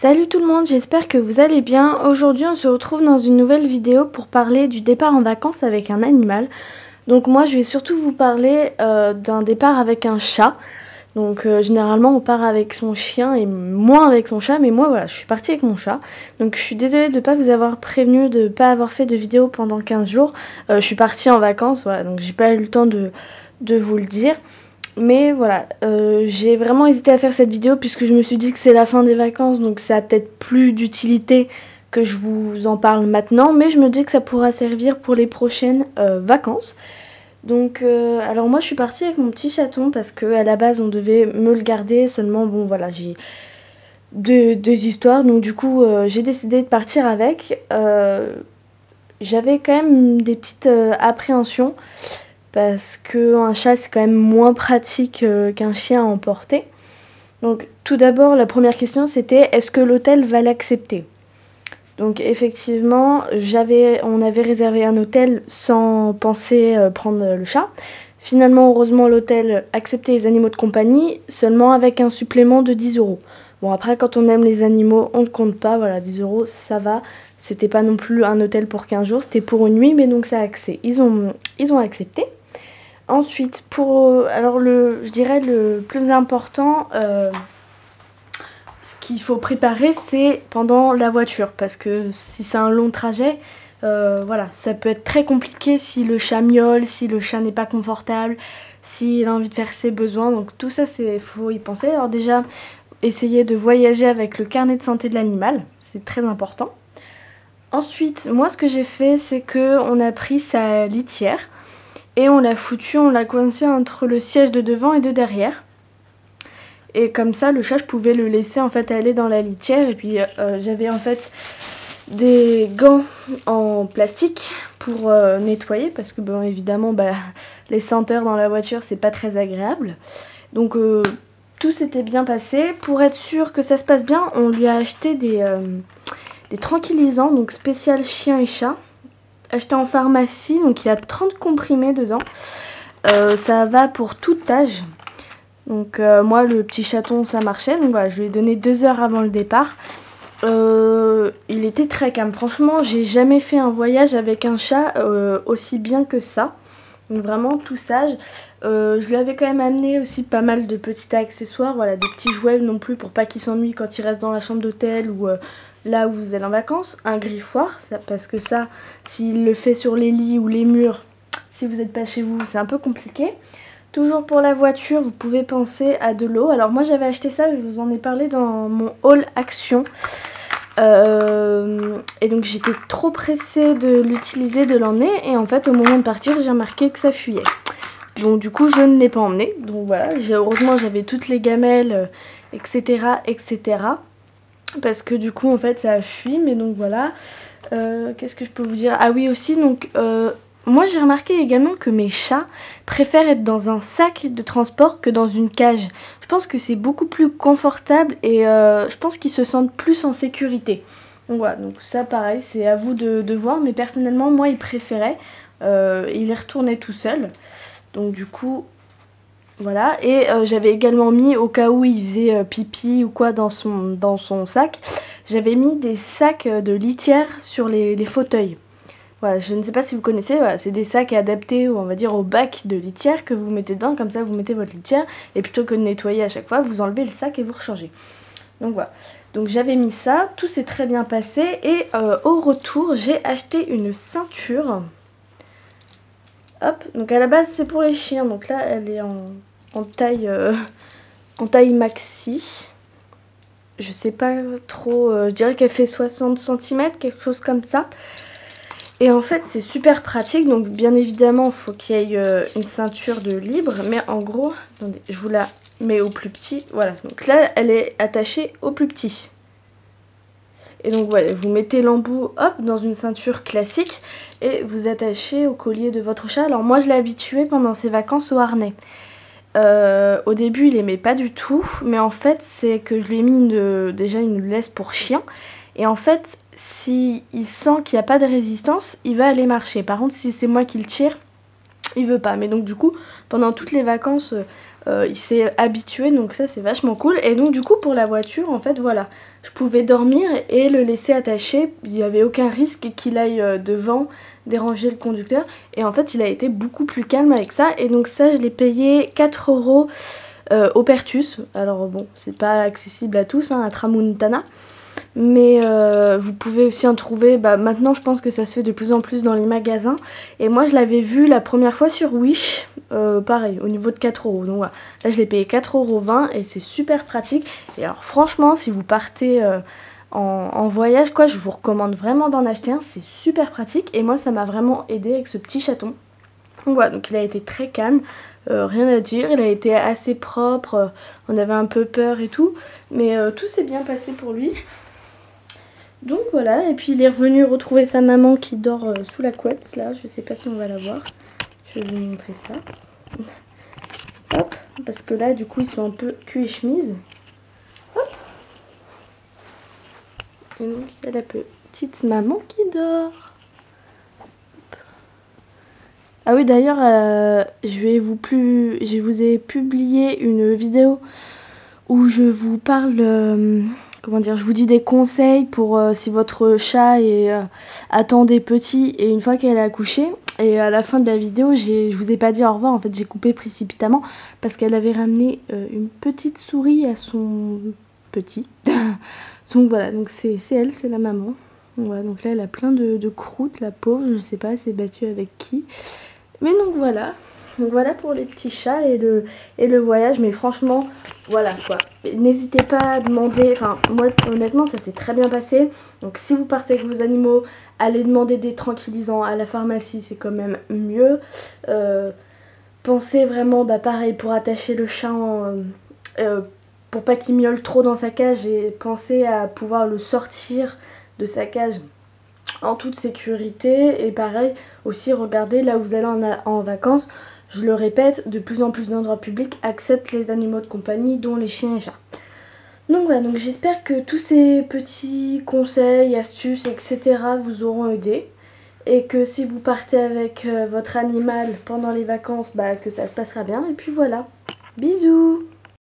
Salut tout le monde, j'espère que vous allez bien. Aujourd'hui on se retrouve dans une nouvelle vidéo pour parler du départ en vacances avec un animal. Donc moi je vais surtout vous parler d'un départ avec un chat. Donc généralement on part avec son chien et moins avec son chat, mais moi voilà, je suis partie avec mon chat. Donc je suis désolée de ne pas vous avoir prévenu, de ne pas avoir fait de vidéo pendant 15 jours. Je suis partie en vacances, voilà, donc j'ai pas eu le temps de vous le dire. Mais voilà, j'ai vraiment hésité à faire cette vidéo puisque je me suis dit que c'est la fin des vacances, donc ça a peut-être plus d'utilité que je vous en parle maintenant, mais je me dis que ça pourra servir pour les prochaines vacances. Donc alors moi je suis partie avec mon petit chaton parce qu'à la base on devait me le garder, seulement bon voilà, j'ai deux histoires, donc du coup j'ai décidé de partir avec. J'avais quand même des petites appréhensions parce qu'un chat c'est quand même moins pratique qu'un chien à emporter. Donc tout d'abord la première question c'était est-ce que l'hôtel va l'accepter? Donc effectivement on avait réservé un hôtel sans penser prendre le chat. Finalement heureusement l'hôtel acceptait les animaux de compagnie seulement avec un supplément de 10 €. Bon après quand on aime les animaux on ne compte pas, voilà 10 € ça va. C'était pas non plus un hôtel pour 15 jours, c'était pour une nuit mais donc ça a accès. Ils ont accepté. Ensuite, je dirais le plus important, ce qu'il faut préparer, c'est pendant la voiture. Parce que si c'est un long trajet, voilà, ça peut être très compliqué si le chat miaule, si le chat n'est pas confortable, s'il a envie de faire ses besoins. Donc tout ça, il faut y penser. Alors déjà, essayez de voyager avec le carnet de santé de l'animal. C'est très important. Ensuite, moi, ce que j'ai fait, c'est qu'on a pris sa litière. Et on l'a coincé entre le siège de devant et de derrière. Et comme ça, le chat, je pouvais le laisser en fait aller dans la litière. Et puis j'avais en fait des gants en plastique pour nettoyer. Parce que bon, évidemment, les senteurs dans la voiture, c'est pas très agréable. Donc tout s'était bien passé. Pour être sûr que ça se passe bien, on lui a acheté des tranquillisants, donc spécial chien et chat. Acheté en pharmacie, donc il y a 30 comprimés dedans. Ça va pour tout âge. Donc moi le petit chaton ça marchait, donc voilà, je lui ai donné 2 heures avant le départ. Il était très calme, franchement j'ai jamais fait un voyage avec un chat aussi bien que ça. Donc vraiment tout sage. Je lui avais quand même amené aussi pas mal de petits accessoires, voilà, des petits jouets non plus pour pas qu'il s'ennuie quand il reste dans la chambre d'hôtel ou là où vous êtes en vacances. Un griffoir, parce que ça, s'il le fait sur les lits ou les murs, si vous n'êtes pas chez vous, c'est un peu compliqué. Toujours pour la voiture, vous pouvez penser à de l'eau. Alors moi j'avais acheté ça, je vous en ai parlé dans mon haul action. Et donc j'étais trop pressée de l'utiliser, de l'emmener. Et en fait au moment de partir, j'ai remarqué que ça fuyait. Donc du coup je ne l'ai pas emmené. Donc voilà, heureusement j'avais toutes les gamelles, etc. etc. Parce que du coup en fait ça a fui, mais donc voilà. Qu'est-ce que je peux vous dire? Ah oui aussi, donc moi j'ai remarqué également que mes chats préfèrent être dans un sac de transport que dans une cage. Je pense que c'est beaucoup plus confortable et je pense qu'ils se sentent plus en sécurité. Donc voilà, donc ça pareil, c'est à vous de voir, mais personnellement moi il préférait, il est retourné tout seul. Donc du coup voilà, et j'avais également mis, au cas où il faisait pipi ou quoi dans son sac, j'avais mis des sacs de litière sur les fauteuils. Voilà, je ne sais pas si vous connaissez, voilà, c'est des sacs adaptés, on va dire, au bac de litière que vous mettez dedans, comme ça vous mettez votre litière, et plutôt que de nettoyer à chaque fois, vous enlevez le sac et vous rechangez. Donc voilà, donc j'avais mis ça, tout s'est très bien passé, et au retour, j'ai acheté une ceinture. Hop, donc à la base c'est pour les chiens, donc là elle est en taille maxi. Je sais pas trop, je dirais qu'elle fait 60 cm, quelque chose comme ça. Et en fait c'est super pratique, donc bien évidemment il faut qu'il y ait une ceinture de libre, mais en gros, attendez, je vous la mets au plus petit, voilà, donc là elle est attachée au plus petit. Et donc voilà, vous mettez l'embout hop dans une ceinture classique et vous attachez au collier de votre chat. Alors moi je l'ai habitué pendant ses vacances au harnais. Au début il aimait pas du tout, mais en fait c'est que je lui ai mis déjà une laisse pour chien. Et en fait s'il sent qu'il n'y a pas de résistance, il va aller marcher. Par contre si c'est moi qui le tire, il veut pas. Mais donc du coup pendant toutes les vacances, il s'est habitué, donc ça c'est vachement cool. Et donc du coup pour la voiture en fait voilà, je pouvais dormir et le laisser attaché, il n'y avait aucun risque qu'il aille devant déranger le conducteur. Et en fait il a été beaucoup plus calme avec ça, et donc ça je l'ai payé 4 € au Pertus. Alors bon, c'est pas accessible à tous hein, à Tramuntana, mais vous pouvez aussi en trouver, maintenant je pense que ça se fait de plus en plus dans les magasins, et moi je l'avais vu la première fois sur Wish, pareil au niveau de 4 €, donc voilà, là je l'ai payé 4,20 € et c'est super pratique. Et alors franchement si vous partez en voyage quoi, je vous recommande vraiment d'en acheter un, c'est super pratique, et moi ça m'a vraiment aidé avec ce petit chaton. Donc voilà, donc il a été très calme, rien à dire, il a été assez propre, on avait un peu peur et tout, mais tout s'est bien passé pour lui. Donc voilà, et puis il est revenu retrouver sa maman qui dort sous la couette, là, je sais pas si on va la voir, je vais vous montrer ça. Hop, parce que là du coup ils sont un peu cul et chemise. Hop. Et donc il y a la petite maman qui dort. Ah oui d'ailleurs, je vous ai publié une vidéo où je vous parle, comment dire, je vous dis des conseils pour si votre chat attend des petits et une fois qu'elle a accouché. Et à la fin de la vidéo, je vous ai pas dit au revoir, en fait j'ai coupé précipitamment parce qu'elle avait ramené une petite souris à son petit. Donc voilà, donc c'est elle, c'est la maman. Voilà, donc là elle a plein de croûtes, la pauvre, je sais pas, elle s'est battue avec qui. Mais donc voilà pour les petits chats et le voyage. Mais franchement, voilà quoi. N'hésitez pas à demander, enfin moi honnêtement ça s'est très bien passé. Donc si vous partez avec vos animaux, allez demander des tranquillisants à la pharmacie, c'est quand même mieux. Pensez vraiment, pareil pour attacher le chat, pour pas qu'il miaule trop dans sa cage, et pensez à pouvoir le sortir de sa cage en toute sécurité. Et pareil aussi, regardez là où vous allez en vacances, je le répète, de plus en plus d'endroits publics acceptent les animaux de compagnie dont les chiens et chats. Donc voilà, donc j'espère que tous ces petits conseils, astuces, etc. vous auront aidé, et que si vous partez avec votre animal pendant les vacances, que ça se passera bien. Et puis voilà, bisous.